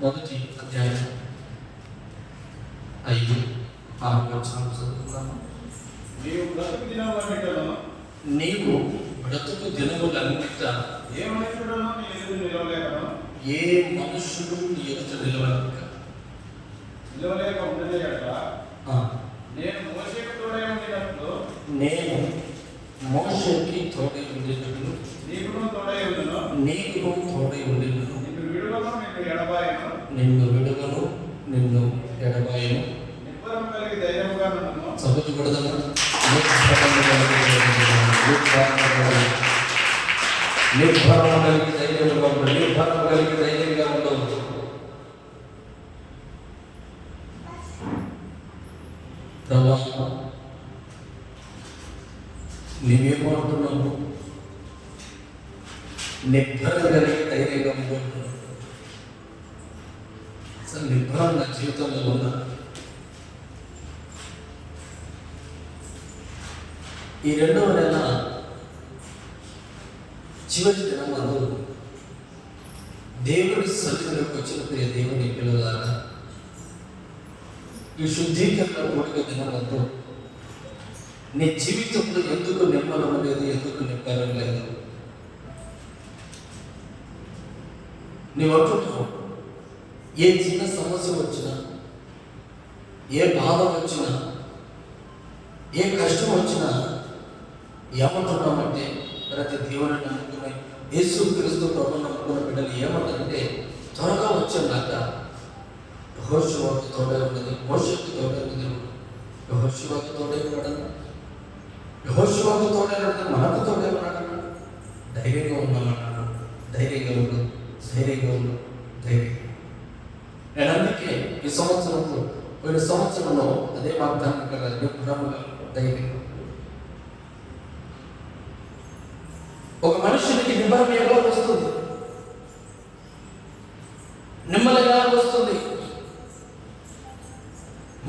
మొదటి అధ్యాయం 5-6 వచనాలు చదువుతున్నాను. నీవు బ్రతుకు దినములన్నిటను ఏ మనుషుడు నీ ఎదుట నిలవలేక ఉండలేక నేను మోషేకు తోడై ఉండినట్లు నీకును తోడై ఉండును. నిన్ను విడువను నిన్ను ఎడబాయను. నిబ్బరము కలిగి ధైర్యముగా నుండును. చదువు కొడదము. నిర్భరము కలిగి ధైర్యంగా ఉండవు. ప్రభా, నీవేమంటున్నావు? నిర్భరం కలిగి ధైర్యంగా ఉండవు. అసలు నిర్భరం నా జీవితంలో ఉందా? ఈ 2వ నెల చివరి దినం అందరూ దేవుడి సన్నిధిలోకి వచ్చిన ప్రియ దేవుని పిల్లలారా, ఈ శుద్ధీకరణ కూడిక దినం అందరూ నీ జీవితంలో ఎందుకు నిమ్మలం లేదు, ఎందుకు నింపడం లేదు? నీవు అంటున్నావు, ఏ చిన్న సమస్య వచ్చినా, ఏ బాధ వచ్చినా, ఏ కష్టం వచ్చినా ఏమంటున్నామంటే, ప్రతి దేవుని నమ్ముకునే యేసు క్రీస్తు ప్రభువుని నమ్ముకున్న బిడ్డలు ఏమంటారంటే, త్వరగా వచ్చాక యెహోషువకు తోడే ఉన్నది, మోషేకు తోడే ఉన్నది. యెహోషువకు తోడే ఉన్నాడన్న, యెహోషువకు తోడే ఉన్నది, మనకు తోడే ఉన్నాడన్న. ధైర్యంగా ఉన్నామన్నాడు. ధైర్యంగా ఉండు. నేను అందుకే ఈ సంవత్సరంలో, పోయిన సంవత్సరంలో అదే వాగ్దానం కదా, నిర్భరముగా ధైర్యంగా. ఒక మనుషునికి నిమ్మలం ఎలా వస్తుంది? నిమ్మలం ఎలా వస్తుంది?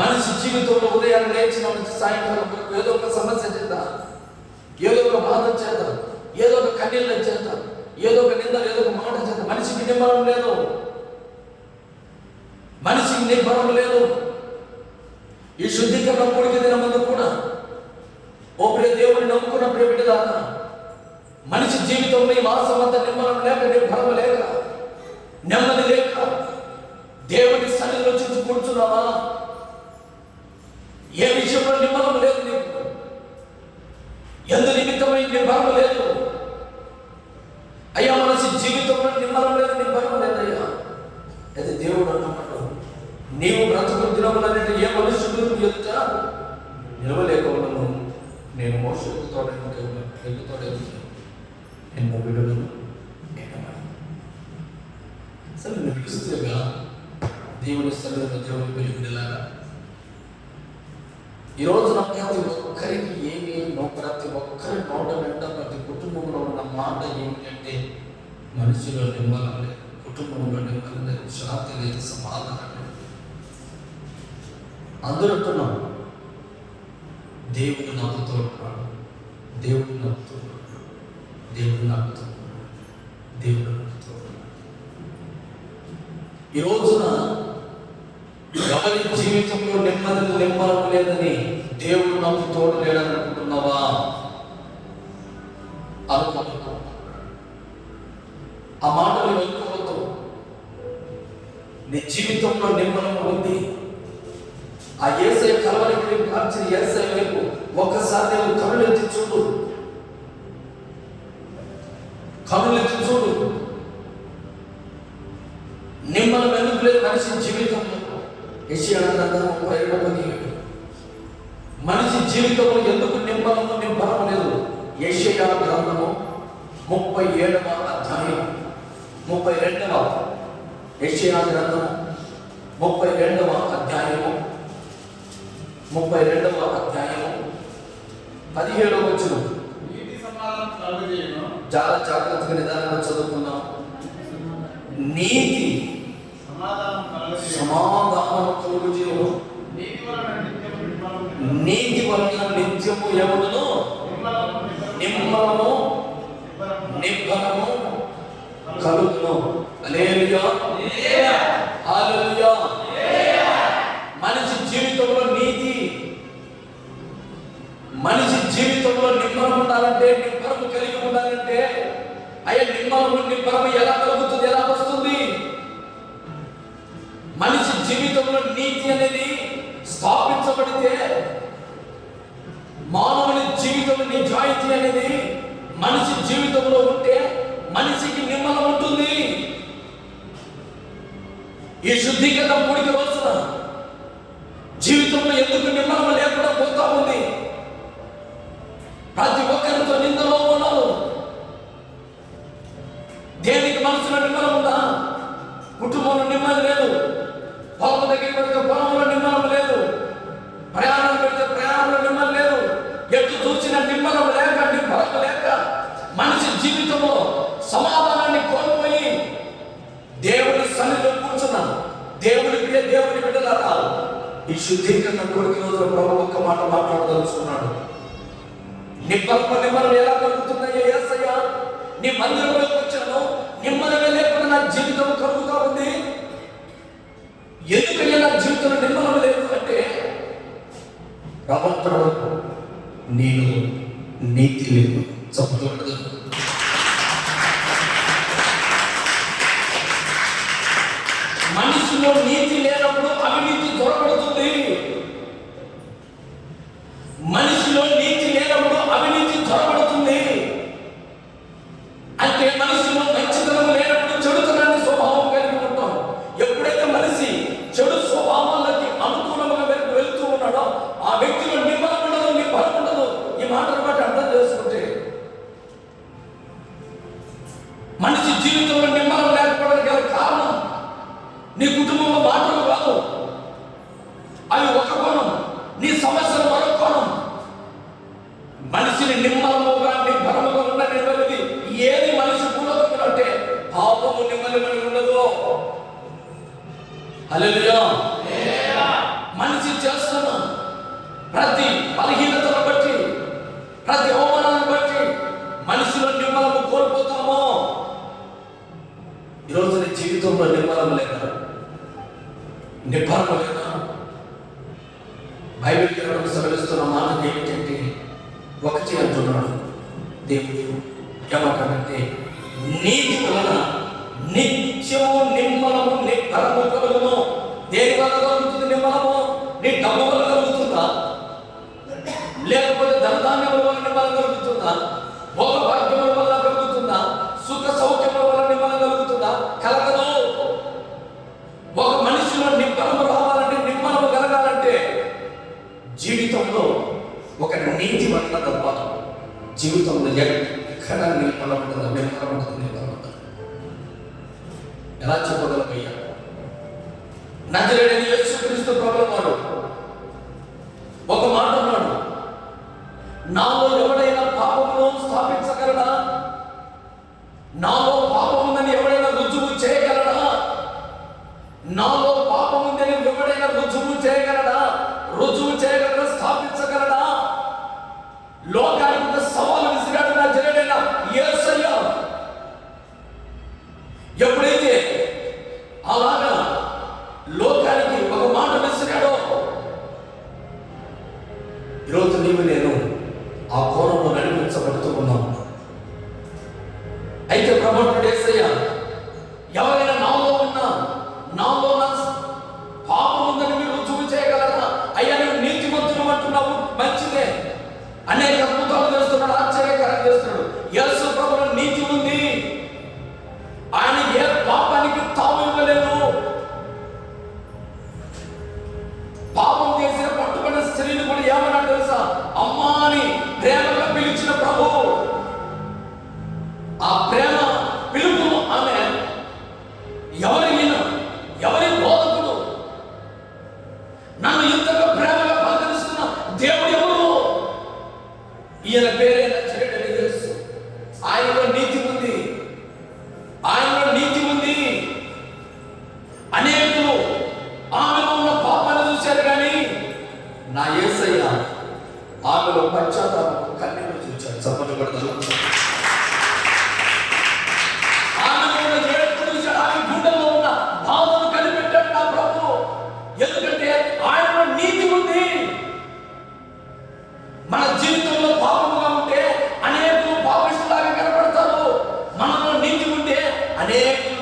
మనిషి జీవితంలో ఉదయాన్ని లేచిన నుంచి సాయంకాలం వరకు ఏదో ఒక సమస్య చేత, ఏదో ఒక బాధ చేత, ఏదో ఒక కన్నీళ్ళ చేత, ఏదో ఒక నిందలు, ఏదో ఒక మాట చేత మనిషికి నిమ్మలం లేదు. మనిషికి నిర్భరం లేదు. ఈ శుద్ధీకరణ కూడిక దినం ముందు కూడా ఓ ప్రియ దేవుని నమ్ముకున్న ప్రియ బిడ్డలారా, మనిషి జీవితంలో ఈ మాసం అంతా నిమ్మలం లేక, నిర్భరం లేక, నెమ్మది లేక దేవుని సన్నిధిలో చూసి కూర్చున్నావా? ఏ విషయంలో నిమ్మలం లేదు నీకు? ఎందు నిమిత్తమై నిర్భరం లేదు అయ్యా. మనిషి జీవితంలో నిమ్మలం లేదు, నిర్భరం లేదయ్యా. అయితే దేవుడు అన్నమాట, నీవు బ్రతుకు దినములనేది ఏ మనుషుడు ఎదుట నిలవలేక ఉండను. నేను మోషేకు తోడే ఎన్నో విడుదలను అసలు నిలుస్తుగా దేవుని సన్నిధిలో దేవుని పిలుపులాగా ఈరోజు నా ప్రతి ఒక్కరికి ప్రతి ఒక్కరి నోట వెంట, ప్రతి కుటుంబంలో ఉన్న మాట ఏమిటంటే, మనిషిలో నిమ్మలం లేదు, కుటుంబంలో నిమ్మలం లేదు, శాంతి లేదు, సమాధానం లేదు. అందరూ అంటున్నాం, దేవుడు నాకు తోడున్నాడు, దేవుడు నాకు తోడున్నాడు, దేవుడు నాకు తోడున్నాడు, దేవుడు నాకు తోడున్నాడు. ఈ రోజున ఎవరి జీవితంలో నిమ్మలం లేదని, దేవుడు నాకు తోడు లేడని అనుకుంటున్నావా? అనుకుంటున్నావు. ఆ మాటలు వెళ్ళిపోవద్దు. నీ జీవితంలో నిమ్మలం ఉంది. ఆ యేసయ్య కలవరికి మార్చిన యేసయ్య వైపు ఒక్కసారి దేవుడు కనులెత్తి చూడు. నిమ్మలం ఎందుకు లేదు మనిషి జీవితంలో? యెషయా గ్రంథం 37 మనిషి జీవితంలో ఎందుకు నిబ్బరం లేదు? యెషయా గ్రంథము 37వ అధ్యాయం 32వ యెషయా గ్రంథము 32వ అధ్యాయము 17వ వచనం. చాలా జాగ్రత్తగా నిదానంగా చదువుకుందాం. నీతి సమాధానం కలుగుచేయును, నీతి వలన నిత్యము ఎవడును నిమ్మలము నిబ్బరము కలుగును. హల్లెలూయా. హల్లెలూయా. మనిషి జీవితంలో నీతి, మనిషి జీవితంలో నిమ్మలం ఉండాలంటే, నిబ్బరము కలిగి ఉండాలంటే, అయ్యా నిబ్బరము ఎలా కలుగుతుంది, ఎలా వస్తుంది? మనిషి జీవితంలో నీతి అనేది స్థాపించబడితే, మానవుని జీవితంలో నిజాయితీ అనేది మనిషి జీవితంలో ఉంటే మనిషికి నిమ్మలం ఉంటుంది. ఈ శుద్ధీకరణ కూడిక రోజున జీవితంలో ఎందుకు నిమ్మలం లేకుండా పోతా ఉంది? ప్రతి ఒక్కరితో నిందలో ఉన్నారు. దేనికి మనసులో నిమ్మలం ఉందా? కుటుంబంలో నిమ్మలం లేదు, పొలం దగ్గర పెడితే పొలంలో నిమ్మలం లేదు, ప్రయాణం పెడితే ప్రయాణంలో నిమ్మలం లేదు, ఎటు చూసిన నిమ్మలం లేక, నిబ్బరం లేక మనిషి జీవితంలో సమాధానాన్ని కోల్పోయి దేవుని సన్నిధిలో కూర్చున్న దేవుని బిడ్డలారా, ఈ శుద్ధీకరణ కోరిక రోజున ప్రభు ఒక్క మాట మాట్లాడదలుచుకున్నాడు. నిమ్మలం ఎలా కలుగుతున్నాయో యేసయ్య, నీ మందిరంలోకి వచ్చాను, నిమ్మలమే లేకుండా నా జీవితం కలుగుతా ఉంది. ఎందుకయ్యా నా జీవితంలో నిమ్మలం లేదు అంటే, ప్రవర్తన వరకు నేను నీతి లేదు. చెప్పకూడదు. మనిషిలో నీతి లేనప్పుడు అవినీతి దొరకబడుతుంది. మనిషిలో నీతి లేనప్పుడు అవినీతి దొరకబడుతుంది. అంటే మనిషిలో మంచితనం లేనప్పుడు చెడుతనాన్ని స్వభావం కలిగి ఉంటాం. ఎప్పుడైతే మనిషి చెడు స్వభావాలకి అనుకూలంగా వెళ్తూ ఉన్నాడో ఆ వ్యక్తిలో నిమ్మలం ఉండదు, నిబ్బరం ఉండదు. ఈ మాటను బట్టి అర్థం చేసుకుంటే మనిషి జీవితంలో నిమ్మలం లేకపోవడానికి గల కారణం నీ కుటుంబంలో మాటలు కాదు, అవి ఒక కోణం, నీ సమస్యలు మరో కోణం. మనిషిని నిమ్మలముగా నిబ్బరముగా ఉండనివ్వనిది ఏది మనిషి పూర్వకంగా అంటే పాపము నిమ్మలమని ఉండదు. హల్లెలూయా. మనిషి చేస్తున్న ప్రతి బలహీనతను బట్టి, ప్రతి అవమానాన్ని బట్టి మనిషిలో నిమ్మలము కోల్పోతామో. ఈరోజు నీ జీవితంలో నిమ్మలం లేదా, నిబ్బరం లేదా? బైబిల్ గ్రంథం సెలవిస్తున్న మాట ఏమిటంటే, ఒకటి అంటున్నాడు దేవుడు. ఏమంటాడంటే, నీతి వలన నిత్యము నిమ్మలము నిబ్బరము కలుగును. దేని వల్ల కలుగుతుంది నిమ్మలము? నీ డబ్బు వల్ల కలుగుతుందా? లేకపోతే ధనధాన్యముల వల్ల నిమ్మలం కలుగుతుందా? భోగ భాగ్యముల వల్ల కలుగుతుందా? సుఖ సౌఖ్యముల వల్ల నిమ్మలం కలుగుతుందా? కలగదు. ఒక మనిషిలో నిబ్బరము రావాలంటే, నిమ్మలము కలగాలంటే జీవితంలో ఒక నీతి వల్ల తప్ప జీవితంలో ఎక్కడ నిమ్మలం ఉంటుందా? నిమ్మలం ఉంటుంది, నిమ్మలం ఉంటుంది. ఎలా చెప్పగలమయ్యా? నజరేయుడైన యేసుక్రీస్తు ప్రభువు వారు ఒక మాట అన్నాడు, నాలో ఎవడైనా పాపమును స్థాపించగలడా? నాలో పాపముందని ఎవడైనా రుజువు చేయగలడా? నాలో పాపముందని ఎవడైనా రుజువు చేయగలడా? రుజువు చేయగలడా? స్థాపించగలడా? లోకానికి సవాలు విసిరాడు నజరేయుడైన యేసయ్య. ఎప్పుడైతే అలాగా లోకానికి ఒక మాట విసిరాడో, ఈరోజు నీవు నేను ఆ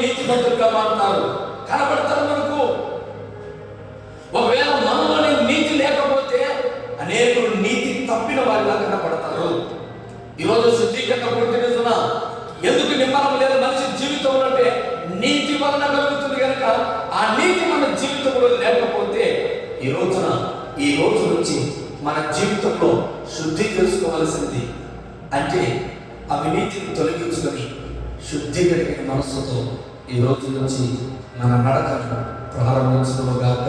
నీతిమంతులుగా మారుతారు, కనబడతారు మనకు. ఒకవేళ మనలోని నీతి లేకపోతే అనేకులు నీతి తప్పిన వారిలా కనబడతారు. ఈరోజు శుద్ధీకరణ పుట్టిన ఎందుకు నిమ్మలం లేదు మనిషి జీవితంలో అంటే నీతి వలన కలుగుతుంది కనుక ఆ నీతి మన జీవితంలో లేకపోతే ఈ రోజు నుంచి మన జీవితంలో శుద్ధి చేసుకోవలసింది. అంటే అవినీతిని తొలగించుకొని శుద్ధి కలిగిన మనస్సుతో ఈ రోజు నుంచి మన నడకను ప్రారంభించుగాక.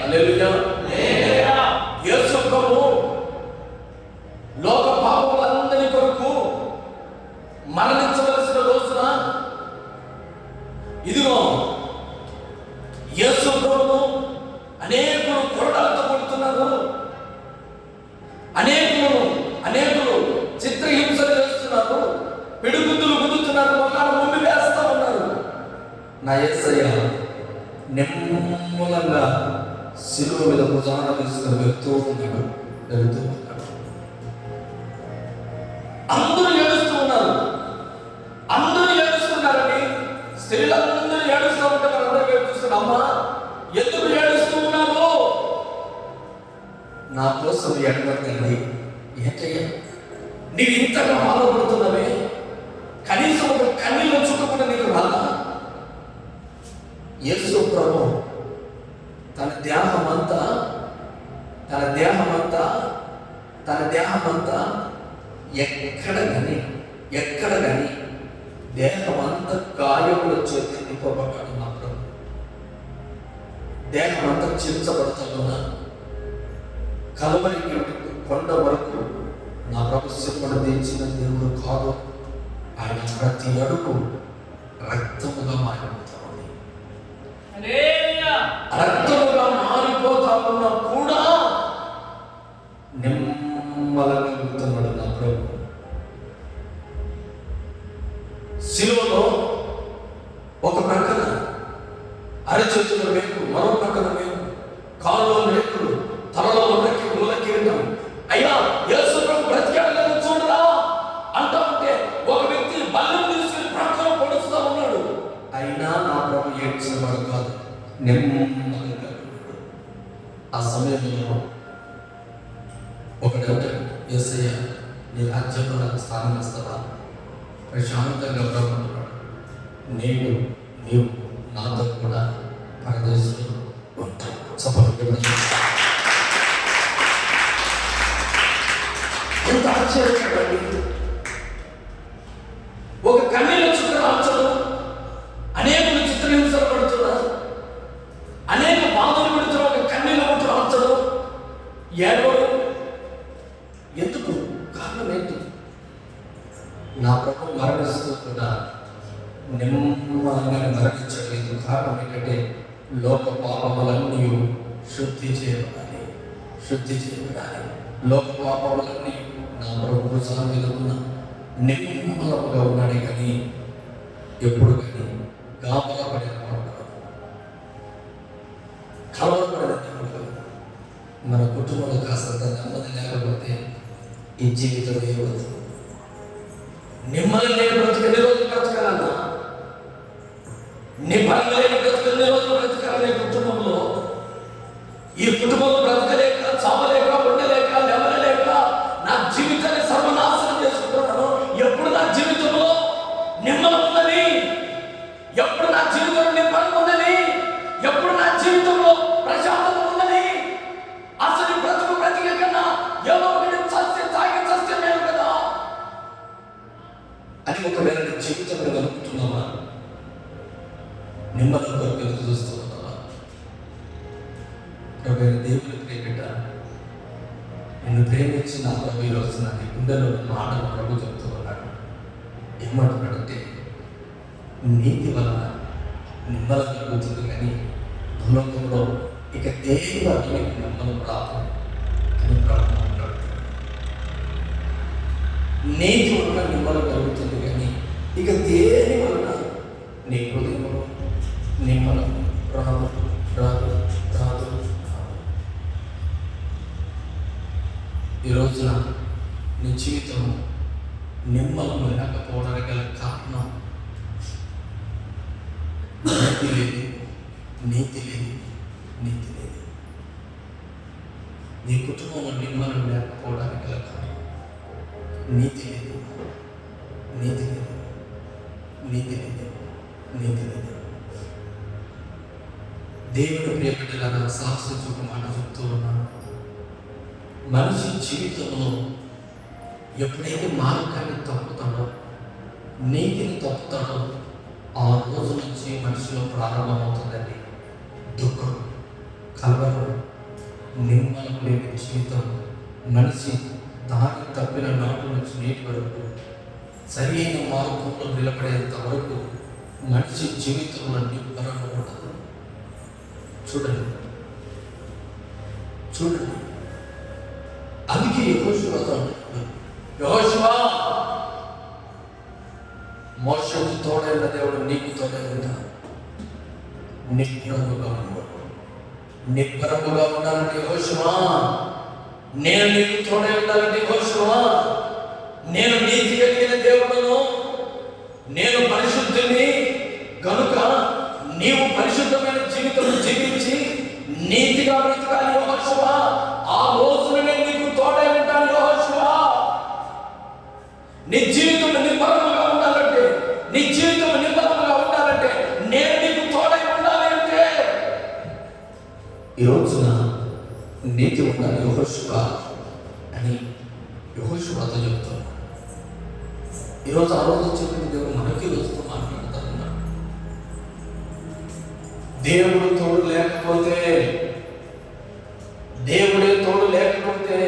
హల్లెలూయా. యేసు ప్రభువు లోక పాపములందరి కొరకు మరణించవలసిన రోజున ఇదిగో యేసు ప్రభువు అనేకులు కొరడాలతో కొడుతున్నారు, అనేకులు చిత్రహింసలు చేస్తున్నారు, పిడుగుద్దులు గుద్దుతున్నారు, మొక్కలు ముందు వేస్తా ఉన్నారు. నా యేసయ్య నెమ్మలంగా శిలువ మీద భుజాన వేసుకుని వెళ్తూ ఉన్నాడు. అందరూ ఏడుస్తున్నారని స్త్రీలందరూ ఏడుస్తూ ఉంటే మనందరూ ఏడుస్తున్నాం. అమ్మా ఎందుకు ఏడుస్తూ ఉన్నావు? నా కోసం ఎడగండి. ఏంటయ్యా నీవు ఇంతగా బాధపడుతున్నావే, కనీసం ఒక కన్నీళ్ళు చుట్టకుండా నీకు రాదా? యేసు ప్రభు తన దేహమంతా ఎక్కడ కానీ దేహమంతా గాయముల చేతి నింపబడ్డాడు. నా ప్రభు దేహమంతా చీల్చబడుతున్నా కలువరి కొండ వరకు నా ప్రభు శివుడు దించిన దేవుడు కాదు. ఆయన ప్రతి అడుగు రక్తముగా మారిపోతా ఉంది. రక్తముగా మారిపోతా ఉన్నా కూడా నిమ్మలంగా వెళ్తున్నాడు నా ప్రభు. శిలువలో ఒక ప్రక్కన అరచేతుల మేకు, మరో ప్రక్కన మేకు, కాళ్ళలో మేకులు, తలలో మూల కిరీటం. అయ్యా యేసు ప్రభు బ్రతికాడని చూడరా అంటా ఉంటే ఒక వ్యక్తి బల్లం తీసుకుని ప్రక్కన పొడుస్తూ ఉన్నాడు. అయినా నా ప్రభు ఏడ్చిన వాడు కాదు, నెమ్మదిగా. ఆ సమయంలో ఒకటి యేసయ్య నీ రాజ్యంలో నాకు స్థానం ఇస్తావా? ప్రశాంతంగా ప్రభు అంటున్నాడు, నీవు నాతో కూడా పరదేశంలో ఉంటావు. ఎంత ఆశ్చర్యపడండి. ఒక కన్నీళ్ళ చుక్క రాల్చడం, అనేకులు చిత్రహింసలు పడుతున్నారు, అనేక బాధలు పెడుతున్నారు. ఒక కన్నీళ్ళ ముట్టు రాల్చడం, ఏడవడం ఎందుకు? కారణం ఏంటి? నా ప్రభు మరణిస్తూ కూడా నిమ్మలంగా మరణించలేదు. కారణం ఏంటంటే లోక పాపములన్నీ శుద్ధి చేయబడాలి. లోక పాపములన్నీ నా ప్రభు మీద నిమ్మలంగా ఉన్నాడే కానీ ఎప్పుడు కానీ గాబరా పడిన వాడు కాదు, కలవరపడిన దేవుడు కాదు. మన కుటుంబంలో కాస్తంత నెమ్మది లేకపోతే ఈ జీవితం ఏమవుతుంది? నిమ్మలం లేని బ్రతుకు ఎన్ని రోజులు బ్రతకాలన్నా? నిమ్మలం లేని బ్రతుకు ఎన్ని రోజులు బ్రతకాలనే కుటుంబంలో? ఈ కుటుంబంలో బ్రతకలేక, చావలేక, ఉండలేక, లేవలేక నా జీవితాన్ని సర్వనాశనం చేసుకుంటున్నాను. ఎప్పుడు నా జీవితంలో నిమ్మలం ఉందని, ఎప్పుడు నా జీవితంలో నిమ్మలం ఉందని, ఎప్పుడు నా జీవితంలో ప్రశాంతత ఉందని, అసలు బ్రతికే కన్నా ఏదో ఒకటి చస్తే నేను కదా అని ఒకవేళ నీ జీవితంలో కలుగుతున్నావా? నిమ్మలం కొరకు ఎదురు చూస్తూ ఉన్నావా? దేవుని ప్రేమిట నిన్ను ప్రేమించిన ప్రభు ఈరోజు నా గుండెలో మాటలు ప్రభు చెప్తూ ఉన్నాడు. ఏమంటున్నాడంటే నీతి వలన నిమ్మలం కలుగుతుంది కానీ భూలోకంలో ఇక దేని వల్ల నిమ్మలం రాదు అని ప్రభు అంటాడు. నీతి వలన నిమ్మలం కలుగుతుంది కానీ ఇక దేని వలన నీ హృదయంలో నిమ్మలం రాదు. ఈ రోజున నీ జీవితం నిమ్మలం లేకపోవడానికి గల కారణం నీతి లేదు, నీతి లేదు, నీతి లేదు. నీ కుటుంబంలో నిర్మాణం లేకపోవడానికి గల కారణం నీతి లేదు, నీతి లేదు, నీతి లేదు, నీతి లేదు. దేవుడు ప్రియబిడ్డలారా సాహసించి ఒక మాట చెప్తూ ఉన్నాను. మనిషి జీవితంలో ఎప్పుడైతే మార్గాన్ని తప్పుతాడో, నీతిని తప్పుతాడో, ఆ రోజు నుంచి మనిషిలో ప్రారంభమవుతుందండి దుఃఖం, కలవరం, నిర్మలం లేని జీవితం. మనిషి దారి తప్పిన నాటి నుంచి నేటి వరకు సరి అయిన మార్గంలో నిలబడేంత వరకు మనిషి జీవితంలో నిబ్బరంగా ఉండదు. చూడండి, చూడండి. అందుకే యెహోషువతో అంటున్నాడు, యెహోషువా, మోషేకు తోడైన దేవుడు నీకు తోడై ఉంటాడు. నిబ్బరముగా ఉండు, నిబ్బరముగా ఉండాలంటే యెహోషువా, నేను నీకు తోడై ఉండాలంటే యెహోషువా, నేను నీతి కలిగిన దేవుడును, నేను పరిశుద్ధుని కనుక నీవు పరిశుద్ధమైన జీవితం జీవించి నీతిగా బ్రతకాలి యెహోషువా. ఆ రోజున నేను నీకు తోడై ఉంటాను యెహోషువా. నీ జీవితం నిర్మలంగా ఉండాలంటే, నీ జీవితం నిర్మలంగా ఉండాలంటే, నేను నీకు తోడై ఉండాలి అంటే ఈ రోజున నీతి ఉండాలి యెహోషువా అని యెహోషువాతో చెప్తాను. ఈరోజు ఆ రోజు చెప్పిన దేవుడు మనకి రోజుతో మాట్లాడుతారు. దేవుడు తోడు లేకపోతే, దేవుడే తోడు లేకపోతే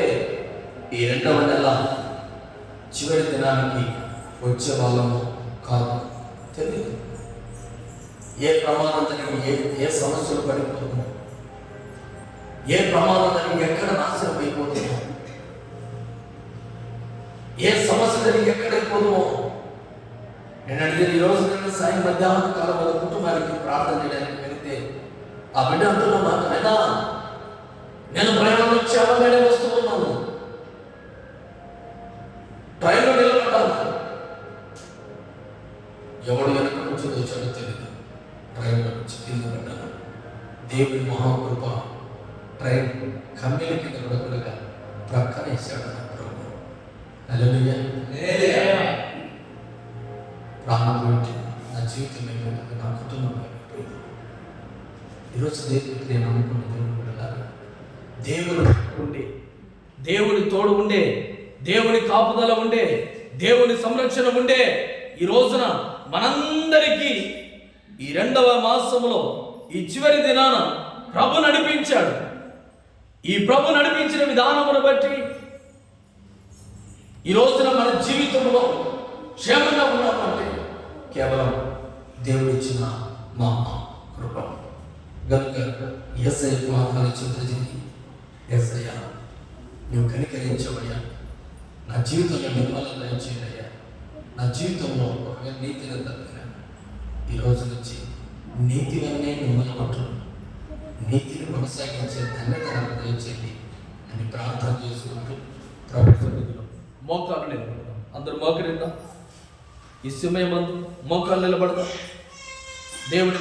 ఈ 2వ నెల చివరి దినానికి వచ్చే వాళ్ళము కాదు. తెలియదు ఏ ప్రమాదం జరిగి ఏ సమస్యలు పడిపోతుందో, ఏ ప్రమాదం జరిగి ఎక్కడ నాశనం అయిపోతుందో, ఏ సమస్య జరిగి ఎక్కడైపోతుందో. నేను అడిగిన ఈరోజు నేను సాయం మధ్యాహ్నం కాలం వాళ్ళ కుటుంబానికి ప్రార్థన చేయడానికి వెళితే ఆ బిడ్డ అంటున్న మాట, అయినా నేను ప్రయాణంలో క్షేమంగానే వస్తూ ఉన్నాను, ట్రైన్లో నిలబడ్డాను, ఎవడు వెనక నుంచి వచ్చాడో తెలియదు, ట్రైన్లో నుంచి కింద పడ్డాను. దేవుడి మహాకృప, ట్రైన్ కమ్మీల కింద పడకుండా ప్రక్కన వేసాడు నా ప్రభు. హల్లెలూయా. ప్రాణం పెట్టి నా జీవితం ఏమైపోయింది, నా కుటుంబం ఏమైపోయింది. ఈరోజు దేవుడికి నేను అనుకున్న దేవుడు వెళ్ళాలి. దేవుడు ఉండే, దేవుని తోడు ఉండే, దేవుని కాపుదల ఉండే, దేవుని సంరక్షణ ఉండే ఈ రోజున మనందరికీ ఈ 2వ మాసములో ఈ చివరి దినాన ప్రభు నడిపించాడు. ఈ ప్రభు నడిపించిన విధానమును బట్టి ఈ రోజున మన జీవితంలో క్షేమంగా ఉన్నామంటే కేవలం దేవుడు ఇచ్చిన మా కృప. గనుక యేసయ్యకు ఆహ్వానించింది, యేసయ్యా నువ్వు కనికరించవయ్యా, నా జీవితంలో నిర్మలం దయచేయయ్యా, నా జీవితంలో ఒకవేళ నీతిని తప్పిన ఈ రోజు నుంచి నీతివన్నీ మిమ్మల్ని పట్టును, నీతిని కొనసాగించే ధన్యత నాకు దయచేయండి అని ప్రార్థన చేసుకుంటూ ప్రభు సన్నిధిలో మోకాలు నిలబడదాం. అందరూ మోకరిద్దాం. ఈ సమయం మందు మోకాలు నిలబడదాం. దేవుని